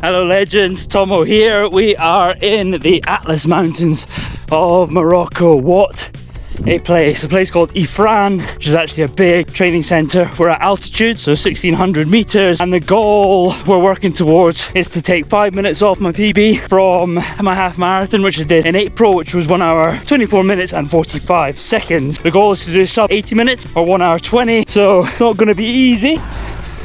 Hello legends, Tomo here. We are in the Atlas Mountains of Morocco. What a place called Ifrane, which is actually a big training centre. We're at altitude, so 1600 meters, and the goal we're working towards is to take 5 minutes off my PB from my half marathon, which I did in April, which was 1 hour 24 minutes and 45 seconds. The goal is to do sub 80 minutes or 1 hour 20, so not going to be easy.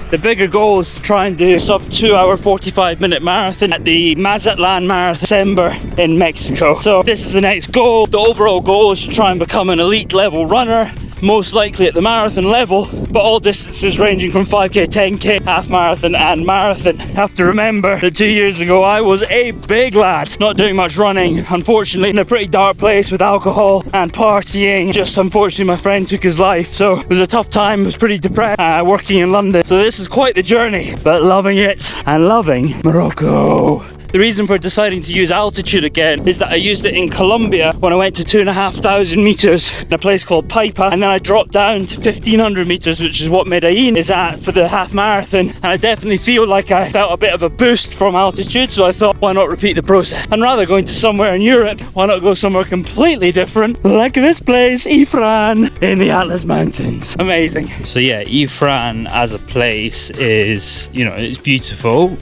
The bigger goal is to try and do sub 2 hour 45 minute marathon at the Mazatlan Marathon December in Mexico. So this is the next goal. The overall goal is to try and become an elite level runner, most likely at the marathon level, but all distances ranging from 5k, 10k, half marathon and marathon. You have to remember that 2 years ago I was a big lad, not doing much running, unfortunately in a pretty dark place with alcohol and partying. Just unfortunately my friend took his life, so it was a tough time. I was pretty depressed working in London. So this is quite the journey, but loving it and loving Morocco. The reason for deciding to use altitude again is that I used it in Colombia when I went to 2,500 meters in a place called Paipa, and then I dropped down to 1,500 meters, which is what Medellin is at for the half marathon. And I definitely feel like I felt a bit of a boost from altitude, so I thought, why not repeat the process? And rather going to somewhere in Europe, why not go somewhere completely different, like this place, Ifrane, in the Atlas Mountains. Amazing. So yeah, Ifrane as a place is, you know, it's beautiful.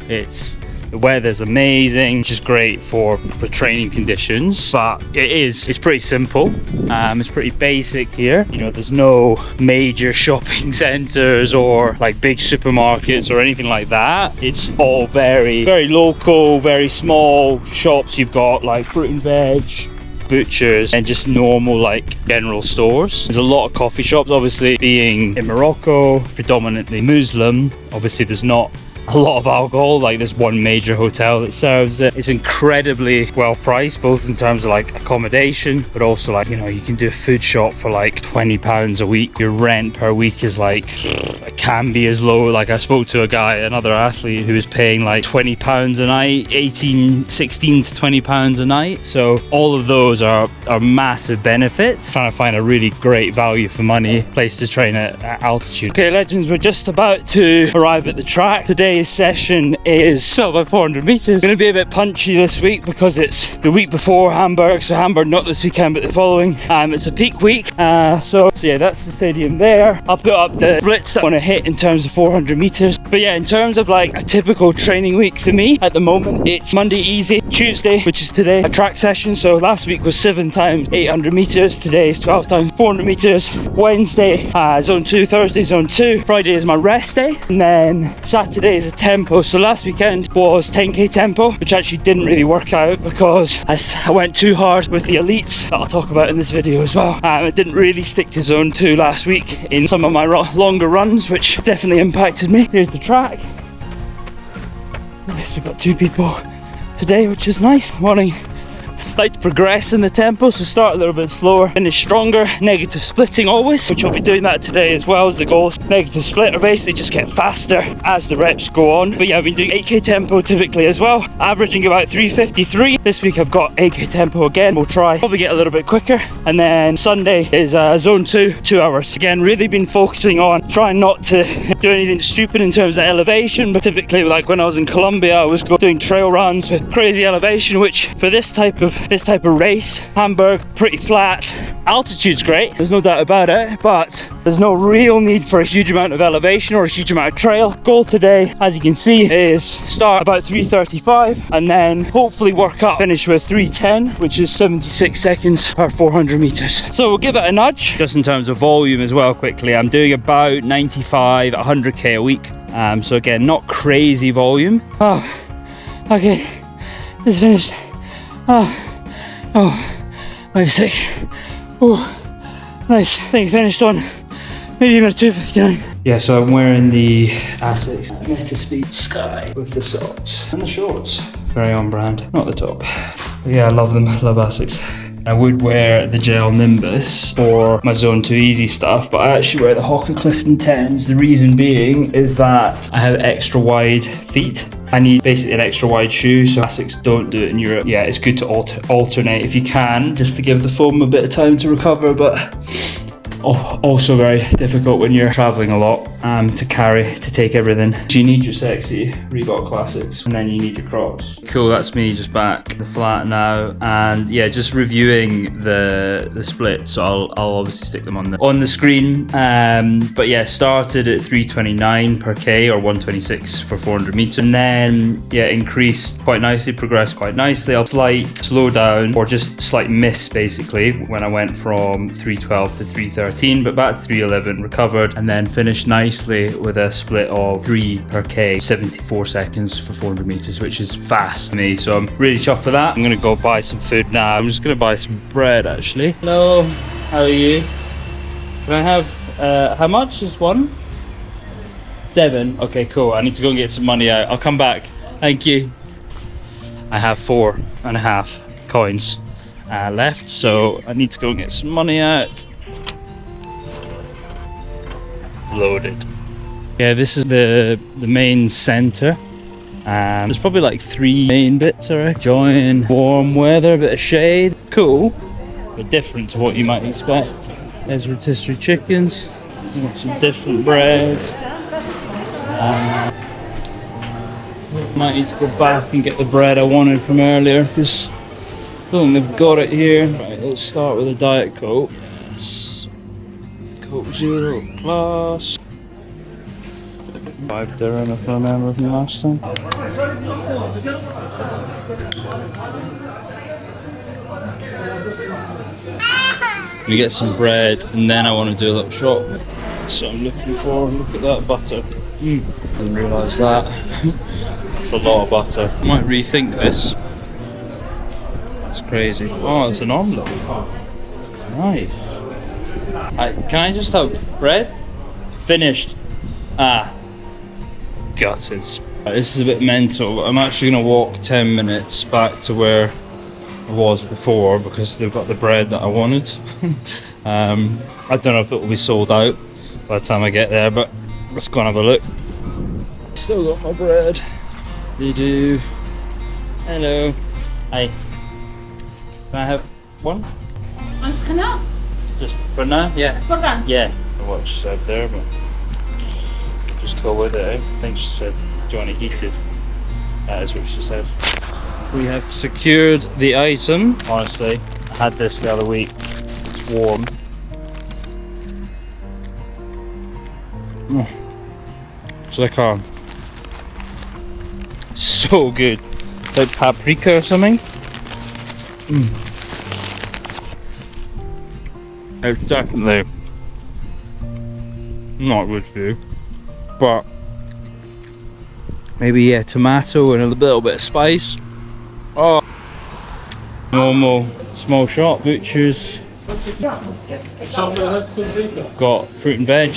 The weather's amazing, which is great for training conditions, but it's pretty simple. It's pretty basic here. You know, there's no major shopping centers or like big supermarkets or anything like that. It's all very, very local, very small shops. You've got like fruit and veg, butchers, and just normal like general stores. There's a lot of coffee shops. Obviously, being in Morocco, predominantly Muslim, obviously there's not a lot of alcohol. Like there's one major hotel that serves it. It's incredibly well priced, both in terms of like accommodation, but also like, you know, you can do a food shop for like £20 a week. Your rent per week is like, it can be as low. Like I spoke to a guy, another athlete, who was paying like £20 a night, 16 to £20 a night. So all of those are massive benefits. Trying to find a really great value for money place to train at altitude. Okay legends, we're just about to arrive at the track. Today's session is about 400 meters. Going to be a bit punchy this week because it's the week before Hamburg, so Hamburg not this weekend but the following. It's a peak week, so yeah, that's the stadium there. I'll put up the splits that I want to hit in terms of 400 meters. But yeah, in terms of like a typical training week for me at the moment, it's Monday easy, Tuesday, which is today, a track session. So last week was 7 times 800 meters, today is 12 times 400 meters. Wednesday zone 2, Thursday zone 2, Friday is my rest day, and then Saturday is a tempo. So last weekend was 10k tempo, which actually didn't really work out because I went too hard with the elites that I'll talk about in this video as well. It didn't really stick to zone 2 last week in some of my longer runs, which definitely impacted me. Here's the track. Yes, we've got 2 people today, which is nice. Morning. Like to progress in the tempo, so start a little bit slower, finish stronger, negative splitting always, which I'll be doing that today as well as the goals. Negative split, or basically just get faster as the reps go on. But yeah, I've been doing 8k tempo typically as well, averaging about 3:53. This week I've got 8k tempo again. We'll probably get a little bit quicker. And then Sunday is zone 2, 2 hours. Again, really been focusing on trying not to do anything stupid in terms of elevation, but typically like when I was in Colombia, I was doing trail runs with crazy elevation, which for this type of race, Hamburg, pretty flat. Altitude's great, there's no doubt about it, but there's no real need for a huge amount of elevation or a huge amount of trail. Goal today, as you can see, is start about 3:35 and then hopefully work up, finish with 3:10, which is 76 seconds per 400 meters. So we'll give it a nudge. Just in terms of volume as well, quickly, I'm doing about 95, 100k a week. So again, not crazy volume. Oh, okay, this is finished. Oh, maybe sick. Oh, nice. I think I finished on maybe about 2:59. Yeah, so I'm wearing the Asics Meta Speed Sky with the socks and the shorts. Very on brand, not the top. But yeah, I love them, love Asics. I would wear the gel Nimbus for my zone 2 easy stuff, but I actually wear the Hoka Clifton 10s. The reason being is that I have extra wide feet. I need basically an extra wide shoe, so Asics don't do it in Europe. Yeah, it's good to alternate if you can, just to give the foam a bit of time to recover, but Also very difficult when you're traveling a lot to carry, to take everything. So you need your sexy Reebok Classics and then you need your Crocs. Cool, that's me just back at the flat now, and yeah, just reviewing the split. So I'll obviously stick them on the screen. But yeah, started at 329 per K or 126 for 400 meters, and then yeah, increased quite nicely, progressed quite nicely. A slight slowdown or just slight miss basically when I went from 312 to 313, but back to 311, recovered, and then finished nicely with a split of 3 per K, 74 seconds for 400 meters, which is fast to me. So I'm really chuffed for that. I'm gonna go buy some food now. I'm just gonna buy some bread actually. Hello, how are you? Can I have, how much is one? 7. Okay, cool. I need to go and get some money out. I'll come back. Thank you. I have 4.5 coins left, so I need to go and get some money out. Loaded. Yeah, this is the main center. There's probably like 3 main bits, alright. Enjoying warm weather, a bit of shade. Cool, but different to what you might expect. There's rotisserie chickens. Got some different bread. Might need to go back and get the bread I wanted from earlier because I don't think they've got it here. Right, let's start with a Diet Coke. Yes. Coke Zero Plus. 5 dirham if I remember from last time. We get some bread and then I want to do a little shop. That's what I'm looking for. Look at that butter. Didn't realise that. That's a lot of butter. I might rethink this. That's crazy. Oh, it's an omelette. Nice. Can I just have bread? Finished. Gutted. This is a bit mental. I'm actually going to walk 10 minutes back to where I was before because they've got the bread that I wanted. I don't know if it will be sold out by the time I get there, but let's go and have a look. Still got my bread. They do. Hello. Hi. Can I have one? Just for now? Yeah. For now? Yeah. I what she said there, but just go with it. I think she said, do you want it heated? That is what she said. We have secured the item. Honestly, I had this the other week. It's warm. It's like so good. Like paprika or something. It's definitely not good food, but maybe yeah, tomato and a little bit of spice. Oh, normal small shop, butchers. Got fruit and veg.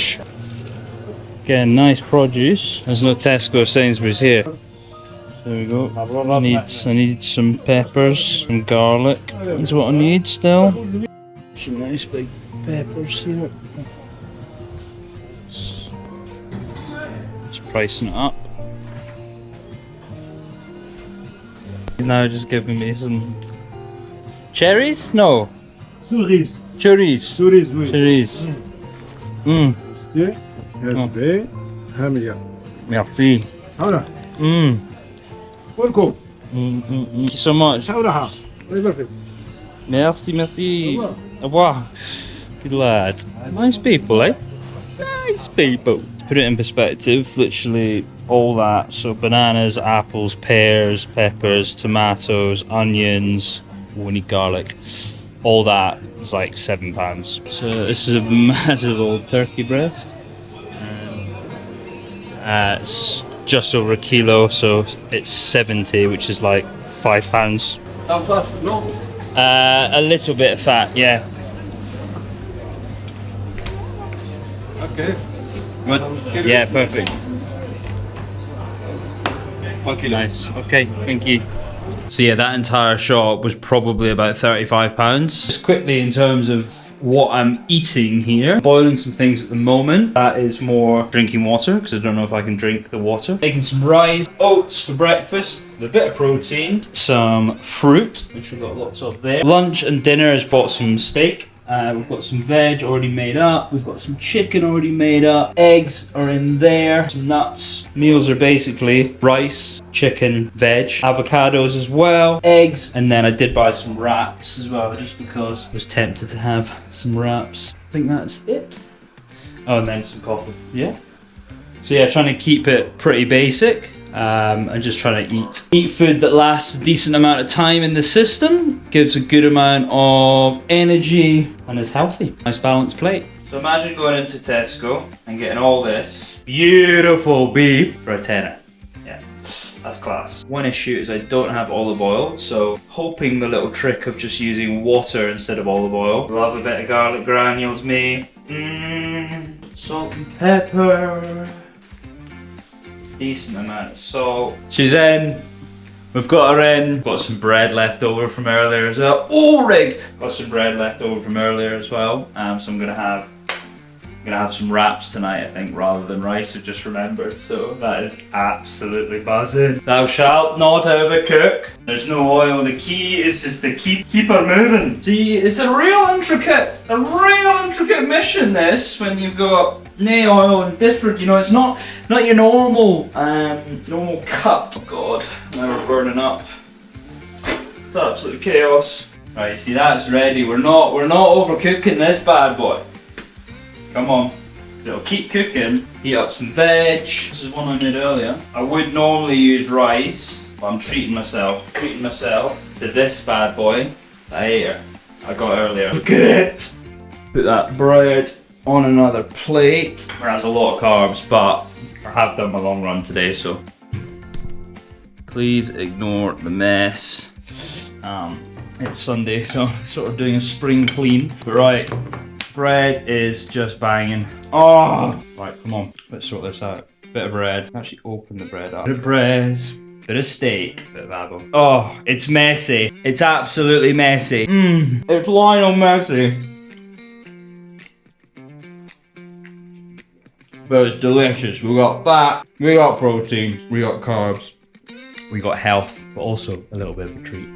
Again, nice produce. There's no Tesco or Sainsbury's here. There we go. I need some peppers, some garlic. That's what I need still. Some nice big peppers here. Just pricing it up. He's now just giving me some cherries? No. Cerise. Cherries. Cerise, oui. Cherries. Merci. Welcome. Thank you so much. Merci. Au revoir. Good lad. Nice people, eh? Nice people. To put it in perspective, literally all that. So bananas, apples, pears, peppers, tomatoes, onions. We need garlic. All that is like £7. So this is a massive old turkey breast. It's just over a kilo, so it's 70, which is like £5. A little bit of fat, yeah. Okay. Yeah, perfect. Okay. Nice. Okay, thank you. So yeah, that entire shop was probably about £35. Just quickly in terms of what I'm eating here, boiling some things at the moment. That is more drinking water because I don't know if I can drink the water. Making some rice, oats for breakfast, with a bit of protein, some fruit, which we've got lots of there. Lunch and dinner has bought some steak. We've got some veg already made up. We've got some chicken already made up. Eggs are in there. Some nuts. Meals are basically rice, chicken, veg, avocados as well, eggs, and then I did buy some wraps as well, just because I was tempted to have some wraps. I think that's it. Oh, and then some coffee. Yeah. So yeah, trying to keep it pretty basic. And just trying to eat food that lasts a decent amount of time in the system, gives a good amount of energy, and is healthy. Nice balanced plate. So imagine going into Tesco and getting all this beautiful beef for a tenner. Yeah, that's class. One issue is I don't have olive oil, so hoping the little trick of just using water instead of olive oil. Love a bit of garlic granules, me. Salt and pepper. Decent amount of salt. She's in. We've got her in. Got some bread left over from earlier as well. Oh, rig! Got some bread left over from earlier as well. So I'm gonna have some wraps tonight, I think, rather than rice. I just remembered. So that is absolutely buzzing. Thou shalt not overcook. There's no oil. The key is just to keep her moving. See, it's a real intricate mission. This when you've got no oil and different, it's not your normal cut. Oh god, now we're burning up. It's absolute chaos. Right, see, that's ready. We're not overcooking this bad boy. Come on. So it'll keep cooking. Heat up some veg. This is one I made earlier. I would normally use rice, but I'm treating myself to this bad boy. I ate her. I got earlier. Look at it. Put that bread on another plate, where has a lot of carbs, but I have done my long run today, so please ignore the mess. It's Sunday, so sort of doing a spring clean. But right, bread is just banging. Oh, right, come on, let's sort this out. Bit of bread. Actually, open the bread up. Bit of bread. Bit of steak. Bit of avo. Oh, it's messy. It's absolutely messy. It's Lionel Messi. But it's delicious. We got fat, we got protein, we got carbs, we got health, but also a little bit of a treat.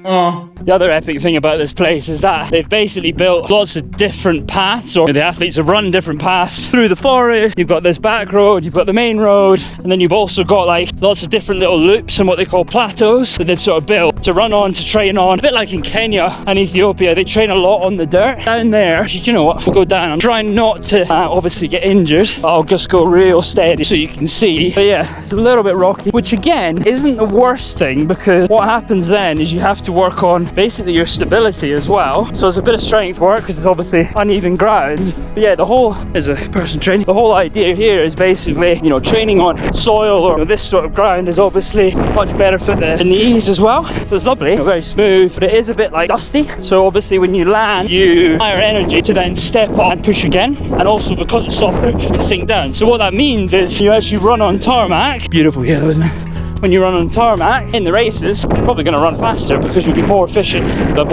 The other epic thing about this place is that they've basically built lots of different paths, or the athletes have run different paths through the forest. You've got this back road, you've got the main road, and then you've also got like lots of different little loops and what they call plateaus that they've sort of built to run on, to train on. A bit like in Kenya and Ethiopia, they train a lot on the dirt. Down there, you know what, we'll go down. I'm trying not to obviously get injured, but I'll just go real steady so you can see. But yeah, it's a little bit rocky, which again isn't the worst thing, because what happens then is you have to work on basically your stability as well. So it's a bit of strength work because it's obviously uneven ground. But yeah, the whole, as a person training, the whole idea here is basically, training on soil or this sort of ground is obviously much better for the knees as well. So it's lovely, very smooth, but it is a bit like dusty. So obviously when you land, you have higher energy to then step on and push again. And also because it's softer, it sink down. So what that means is you actually run on tarmac. Beautiful here though, isn't it? When you run on tarmac in the races, you're probably going to run faster because you'll be more efficient. So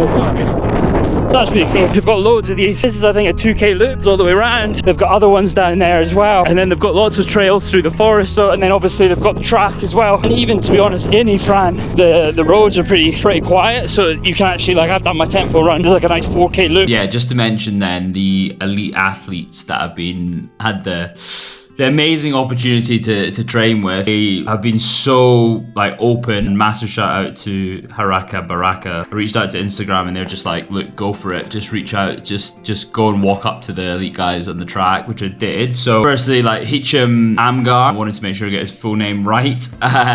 that's really cool. They've got loads of these. This is, I think, a 2K loop all the way around. They've got other ones down there as well. And then they've got lots of trails through the forest. So, and then obviously they've got the track as well. And even, to be honest, in Ifrane, the roads are pretty quiet. So you can actually, like, I've done my tempo run. There's like a nice 4K loop. Yeah, just to mention then, the elite athletes that have had the amazing opportunity to train with. They have been so open, and massive shout out to Haraka Baraka. I reached out to Instagram and they're just like, look, go for it, just reach out, just go and walk up to the elite guys on the track, which I did. So firstly, Hicham Amgar, I wanted to make sure I get his full name right.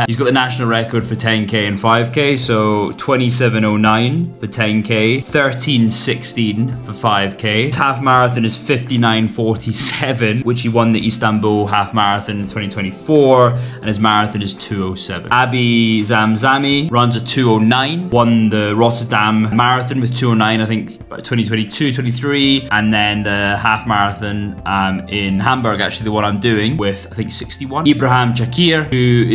He's got the national record for 10k and 5k, so 27:09 for 10k, 13:16 for 5k. His half marathon is 59:47, which he won the Istanbul half marathon in 2024, and his marathon is 2:07. Abi Zamzami runs a 2:09, won the Rotterdam marathon with 2:09, I think 2022, 23, and then the half marathon in Hamburg, actually the one I'm doing, with I think 61. Ibrahim Chakir, who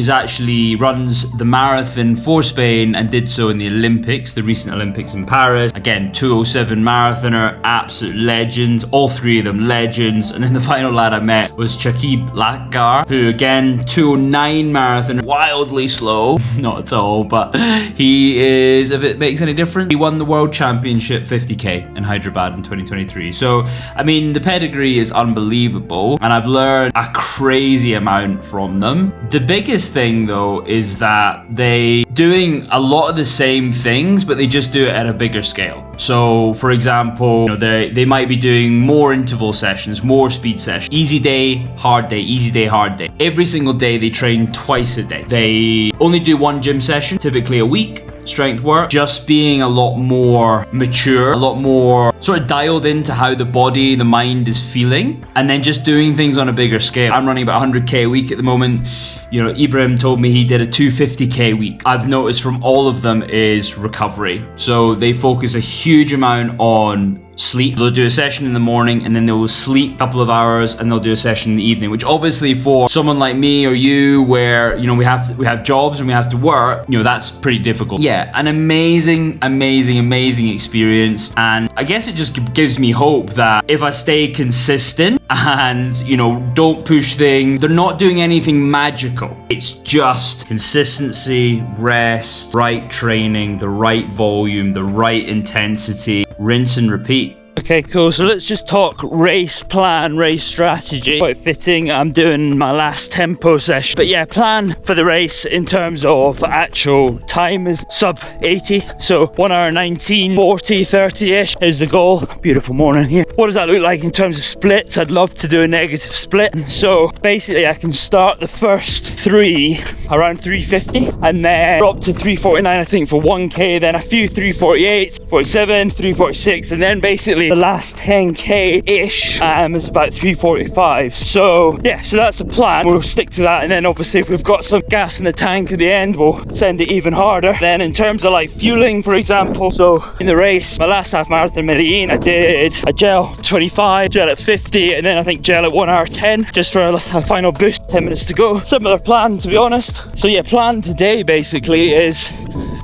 runs the marathon for Spain and did so in the Olympics, the recent Olympics in Paris. Again, 2:07 marathoner, absolute legends, all three of them legends. And then the final lad I met was Chakir, Rakib Lakgar, who again, 209 marathon, wildly slow, not at all, but he is, if it makes any difference, he won the World Championship 50k in Hyderabad in 2023. So, I mean, the pedigree is unbelievable, and I've learned a crazy amount from them. The biggest thing though is that they doing a lot of the same things, but they just do it at a bigger scale. So for example, you know, they might be doing more interval sessions, more speed sessions, easy day, hard day, easy day, hard day. Every single day they train twice a day. They only do one gym session, typically a week, strength work, just being a lot more mature, a lot more sort of dialed into how the body, the mind is feeling, and then just doing things on a bigger scale. I'm running about 100k a week at the moment. You know, Ibrahim told me he did a 250k week. I've noticed from all of them is recovery. So they focus a huge amount on sleep. They'll do a session in the morning and then they will sleep a couple of hours and they'll do a session in the evening, which obviously for someone like me or you where, you know, we have jobs and we have to work, you know, that's pretty difficult. Yeah, an amazing experience. And I guess it just gives me hope that if I stay consistent and, you know, don't push things, they're not doing anything magical. It's just consistency, rest, right training, the right volume, the right intensity, rinse and repeat. Okay, cool. So let's just talk race plan, race strategy. Quite fitting, I'm doing my last tempo session. But yeah, plan for the race in terms of actual time is sub 80. So 1 hour 19, 40, 30-ish is the goal. Beautiful morning here. What does that look like in terms of splits? I'd love to do a negative split. So basically I can start the first 3 around 350 and then drop to 349 I think for 1k, then a few 348, 47, 346, and then basically the last 10k-ish is about 345. So yeah, so that's the plan. We'll stick to that, and then obviously if we've got some gas in the tank at the end, we'll send it even harder. Then in terms of like fueling, for example, so in the race, my last half marathon in Medellin, I did a gel 25, gel at 50, and then I think gel at 1 hour 10, just for a final boost. 10 minutes to go. Similar plan, to be honest. So yeah, plan today basically is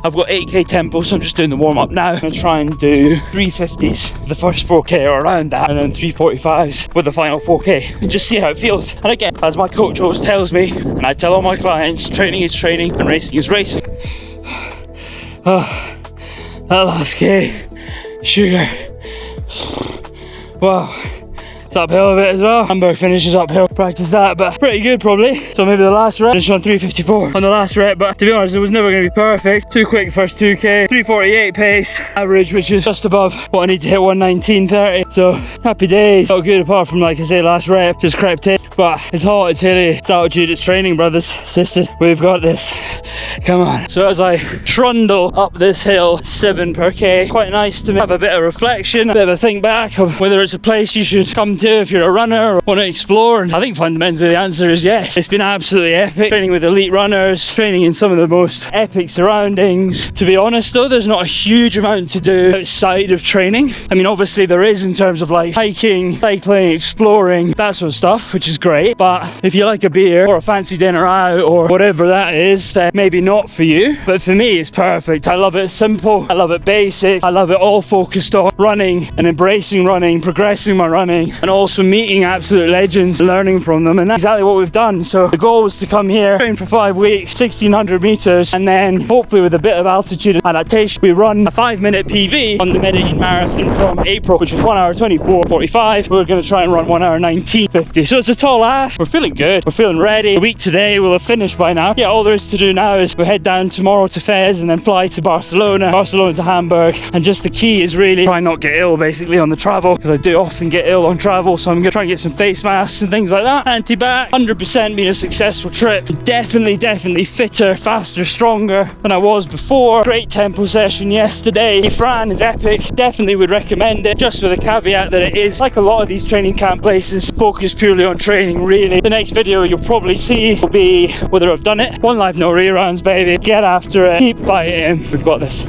I've got 8k tempo, so I'm just doing the warm-up now. I'm gonna try and do 350s for the first 4k or around that, and then 345s for the final 4k, and just see how it feels. And again, as my coach always tells me, and I tell all my clients, training is training and racing is racing. Oh, that last k, sugar. Wow. It's uphill a bit as well. Hamburg finishes uphill. Practice that, but pretty good probably. So maybe the last rep, finished on 354 on the last rep, but to be honest, it was never going to be perfect. Too quick first 2k, 348 pace average, which is just above what I need to hit, 119.30. So happy days. Not good apart from, like I say, last rep just crept in. But it's hot, it's hilly, it's altitude, it's training, brothers, sisters. We've got this. Come on. So as I trundle up this hill, 7 per k, quite nice to have a bit of reflection, a bit of a think back of whether it's a place you should come to if you're a runner or want to explore. And I think fundamentally the answer is yes. It's been absolutely epic training with elite runners, training in some of the most epic surroundings. To be honest though, there's not a huge amount to do outside of training. I mean, obviously there is in terms of like hiking, cycling, exploring, that sort of stuff, which is great. But if you like a beer or a fancy dinner out or whatever that is, then maybe not for you. But for me, it's perfect. I love it simple. I love it basic. I love it all focused on running and embracing running, progressing my running, and also meeting absolute legends, learning from them. And that's exactly what we've done. So the goal was to come here, train for 5 weeks, 1600 meters, and then hopefully with a bit of altitude adaptation, we run a 5-minute PB on the Medellin Marathon from April, which was 1 hour 24.45. We're going to try and run 1 hour 19.50. So it's a tall ask. We're feeling good. We're feeling ready. The week today will have finished by now. Yeah, all there is to do now is we head down tomorrow to Fez and then fly to Barcelona to Hamburg. And just the key is really try not get ill basically on the travel, because I do often get ill on travel. So I'm going to try and get some face masks and things like that. Anti-bac. 100% been a successful trip. Definitely fitter, faster, stronger than I was before. Great tempo session yesterday. Ifrane is epic. Definitely would recommend it, just with a caveat that it is, like a lot of these training camp places, focused purely on training really. The next video you'll probably see will be whether I've done it. One life, no reruns, baby. Get after it. Keep fighting. We've got this.